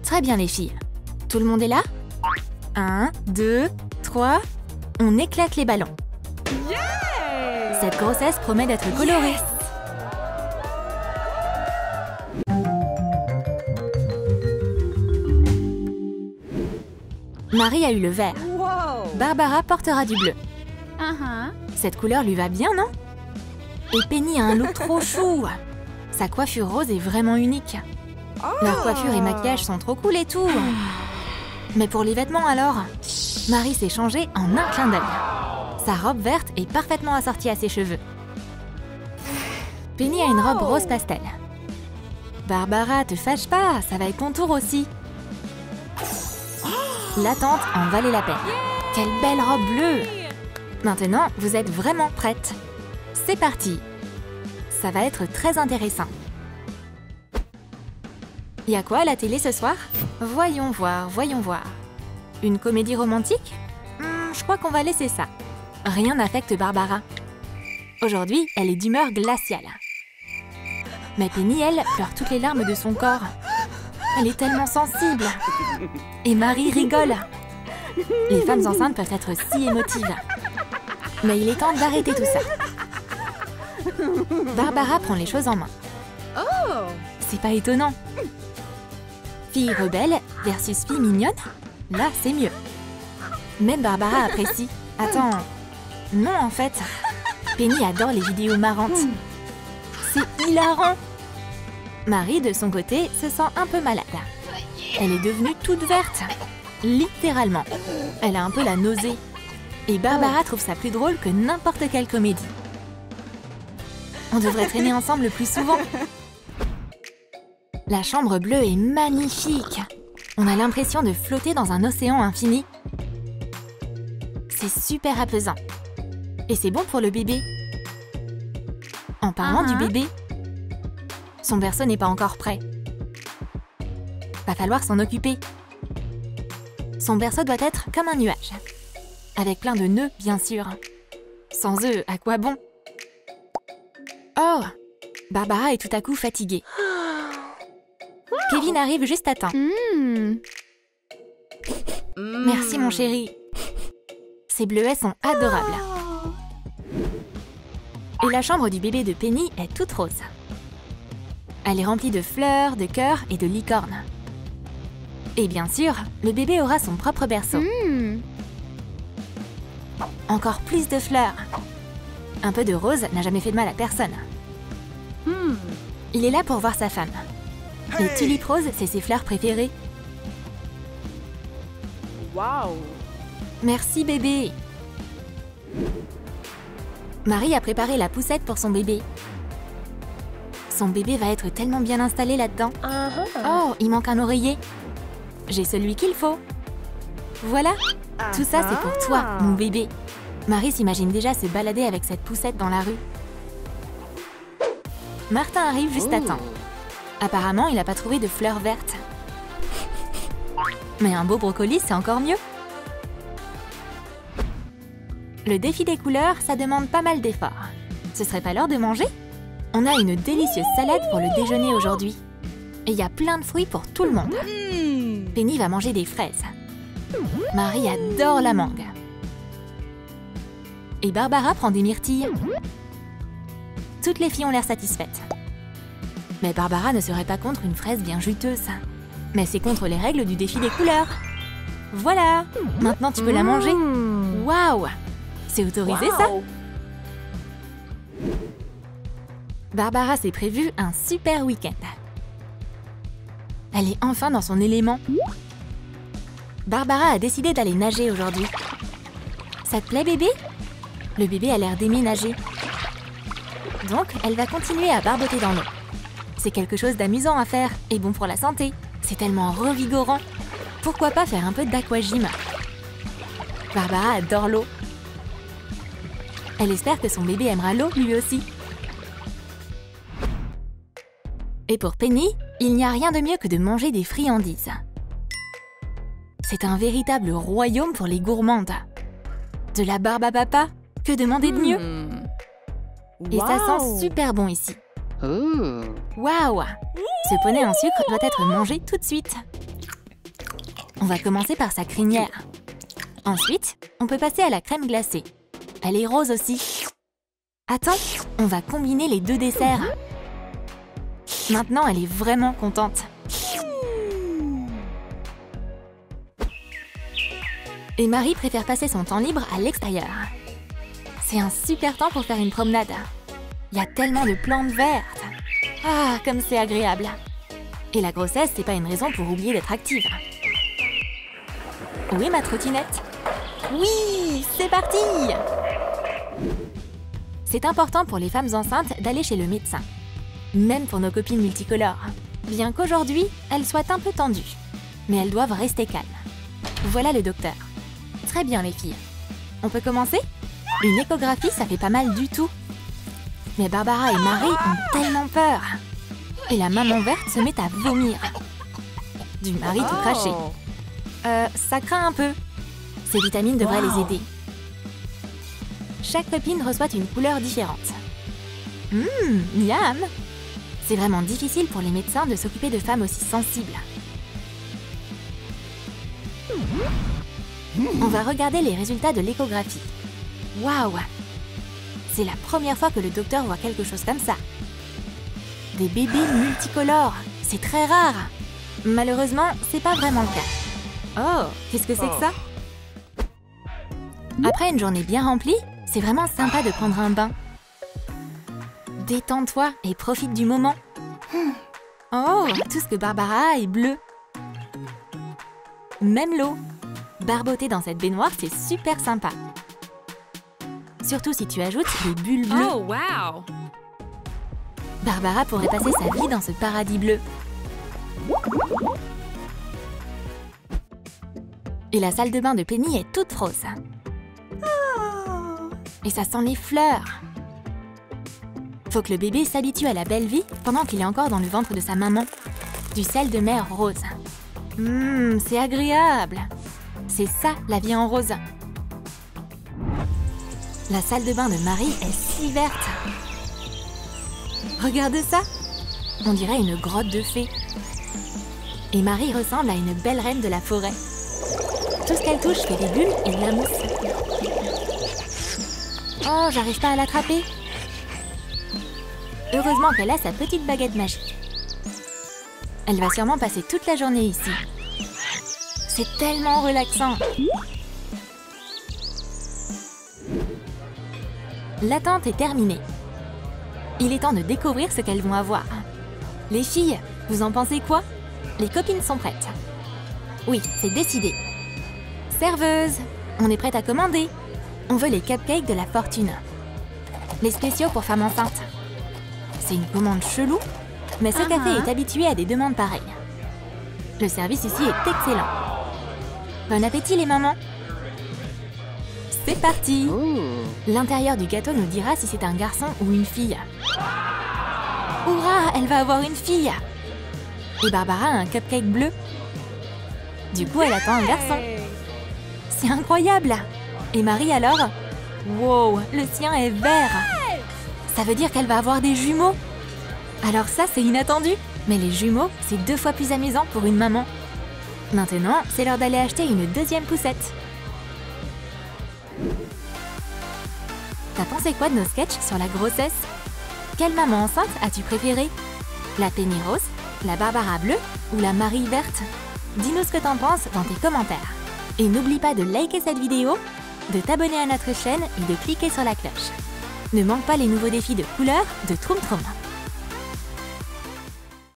Très bien les filles. Tout le monde est là? 1, 2, 3. On éclate les ballons. Yeah! Cette grossesse promet d'être colorée. Yes! Marie a eu le vert. Wow! Barbara portera du bleu. Cette couleur lui va bien, non? Et Penny a un look trop chou. Sa coiffure rose est vraiment unique. Leur coiffure et maquillage sont trop cool et tout. Mais pour les vêtements alors? Marie s'est changée en un clin d'œil. Sa robe verte est parfaitement assortie à ses cheveux. Penny a une robe rose pastel. Barbara, te fâche pas, ça va être ton tour aussi. L'attente en valait la peine. Quelle belle robe bleue! Maintenant, vous êtes vraiment prêtes. C'est parti! Ça va être très intéressant. Y a quoi à la télé ce soir? Voyons voir, voyons voir. Une comédie romantique? Je crois qu'on va laisser ça. Rien n'affecte Barbara. Aujourd'hui, elle est d'humeur glaciale. Mais Penny, elle, pleure toutes les larmes de son corps. Elle est tellement sensible. Et Marie rigole. Les femmes enceintes peuvent être si émotives. Mais il est temps d'arrêter tout ça. Barbara prend les choses en main. C'est pas étonnant. Fille rebelle versus fille mignonne, là c'est mieux. Même Barbara apprécie. Attends, non en fait. Penny adore les vidéos marrantes. C'est hilarant. Marie, de son côté, se sent un peu malade. Elle est devenue toute verte. Littéralement. Elle a un peu la nausée. Et Barbara trouve ça plus drôle que n'importe quelle comédie. On devrait traîner ensemble le plus souvent. La chambre bleue est magnifique. On a l'impression de flotter dans un océan infini. C'est super apaisant. Et c'est bon pour le bébé. En parlant du bébé, son berceau n'est pas encore prêt. Va falloir s'en occuper. Son berceau doit être comme un nuage. Avec plein de nœuds, bien sûr. Sans eux, à quoi bon? Oh! Barbara est tout à coup fatiguée. Kevin arrive juste à temps. Merci mon chéri. Ces bleuets sont adorables. Et la chambre du bébé de Penny est toute rose. Elle est remplie de fleurs, de cœurs et de licornes. Et bien sûr, le bébé aura son propre berceau. Encore plus de fleurs. Un peu de rose n'a jamais fait de mal à personne. Il est là pour voir sa femme. Les tulipes roses, c'est ses fleurs préférées. Wow! Merci bébé. Marie a préparé la poussette pour son bébé. Son bébé va être tellement bien installé là-dedans. Oh, il manque un oreiller. J'ai celui qu'il faut. Voilà. Tout ça, c'est pour toi, mon bébé. Marie s'imagine déjà se balader avec cette poussette dans la rue. Martin arrive juste à temps. Apparemment, il n'a pas trouvé de fleurs vertes. Mais un beau brocoli, c'est encore mieux. Le défi des couleurs, ça demande pas mal d'efforts. Ce serait pas l'heure de manger? On a une délicieuse salade pour le déjeuner aujourd'hui. Et il y a plein de fruits pour tout le monde. Penny va manger des fraises. Marie adore la mangue. Et Barbara prend des myrtilles. Toutes les filles ont l'air satisfaites. Mais Barbara ne serait pas contre une fraise bien juteuse. Mais c'est contre les règles du défi des couleurs. Voilà! Maintenant tu peux la manger. Waouh! C'est autorisé ça? Barbara s'est prévu un super week-end. Elle est enfin dans son élément. Barbara a décidé d'aller nager aujourd'hui. Ça te plaît bébé? Le bébé a l'air d'aimer nager. Donc, elle va continuer à barboter dans l'eau. C'est quelque chose d'amusant à faire et bon pour la santé. C'est tellement revigorant. Pourquoi pas faire un peu d'aquagym? Barbara adore l'eau. Elle espère que son bébé aimera l'eau lui aussi. Et pour Penny, il n'y a rien de mieux que de manger des friandises. C'est un véritable royaume pour les gourmandes. De la barbe à papa, que demander de mieux? Et ça sent super bon ici. Waouh! Ce poney en sucre doit être mangé tout de suite. On va commencer par sa crinière. Ensuite, on peut passer à la crème glacée. Elle est rose aussi. Attends, on va combiner les deux desserts. Maintenant, elle est vraiment contente. Et Marie préfère passer son temps libre à l'extérieur. C'est un super temps pour faire une promenade. Il y a tellement de plantes vertes. Ah, comme c'est agréable. Et la grossesse, c'est pas une raison pour oublier d'être active. Où est ma trottinette? Oui, c'est parti! C'est important pour les femmes enceintes d'aller chez le médecin. Même pour nos copines multicolores. Bien qu'aujourd'hui, elles soient un peu tendues. Mais elles doivent rester calmes. Voilà le docteur. Très bien les filles. On peut commencer? Une échographie, ça fait pas mal du tout. Mais Barbara et Marie ont tellement peur. Et la maman verte se met à vomir. Du Marie tout craché. Ça craint un peu. Ces vitamines devraient les aider. Chaque copine reçoit une couleur différente. Miam! C'est vraiment difficile pour les médecins de s'occuper de femmes aussi sensibles. On va regarder les résultats de l'échographie. Waouh! C'est la première fois que le docteur voit quelque chose comme ça. Des bébés multicolores, c'est très rare. Malheureusement, c'est pas vraiment le cas. Oh, qu'est-ce que c'est que ça? Après une journée bien remplie, c'est vraiment sympa de prendre un bain. Détends-toi et profite du moment. Oh, tout ce que Barbara a est bleu. Même l'eau. Barboter dans cette baignoire, c'est super sympa. Surtout si tu ajoutes des bulles bleues. Oh, wow! Barbara pourrait passer sa vie dans ce paradis bleu. Et la salle de bain de Penny est toute rose. Et ça sent les fleurs. Faut que le bébé s'habitue à la belle vie pendant qu'il est encore dans le ventre de sa maman. Du sel de mer rose. C'est agréable. C'est ça, la vie en rose. La salle de bain de Marie est si verte. Regarde ça. On dirait une grotte de fées. Et Marie ressemble à une belle reine de la forêt. Tout ce qu'elle touche fait des bulles et de la mousse. Oh, j'arrive pas à l'attraper. Heureusement qu'elle a sa petite baguette magique. Elle va sûrement passer toute la journée ici. C'est tellement relaxant. L'attente est terminée. Il est temps de découvrir ce qu'elles vont avoir. Les filles, vous en pensez quoi? Les copines sont prêtes. Oui, c'est décidé. Serveuse, on est prête à commander. On veut les cupcakes de la fortune. Les spéciaux pour femmes enceintes. C'est une commande chelou, mais ce café est habitué à des demandes pareilles. Le service ici est excellent. Bon appétit les mamans. C'est parti. L'intérieur du gâteau nous dira si c'est un garçon ou une fille. Hourra, elle va avoir une fille. Et Barbara a un cupcake bleu. Du coup, elle attend un garçon. C'est incroyable. Et Marie alors? Wow, le sien est vert. Ça veut dire qu'elle va avoir des jumeaux. Alors ça, c'est inattendu. Mais les jumeaux, c'est 2 fois plus amusant pour une maman. Maintenant, c'est l'heure d'aller acheter une deuxième poussette. T'as pensé quoi de nos sketchs sur la grossesse? Quelle maman enceinte as-tu préférée? La Penny rose, la Barbara bleue ou la Marie verte? Dis-nous ce que t'en penses dans tes commentaires. Et n'oublie pas de liker cette vidéo, de t'abonner à notre chaîne et de cliquer sur la cloche. Ne manque pas les nouveaux défis de couleurs de Troom Troom.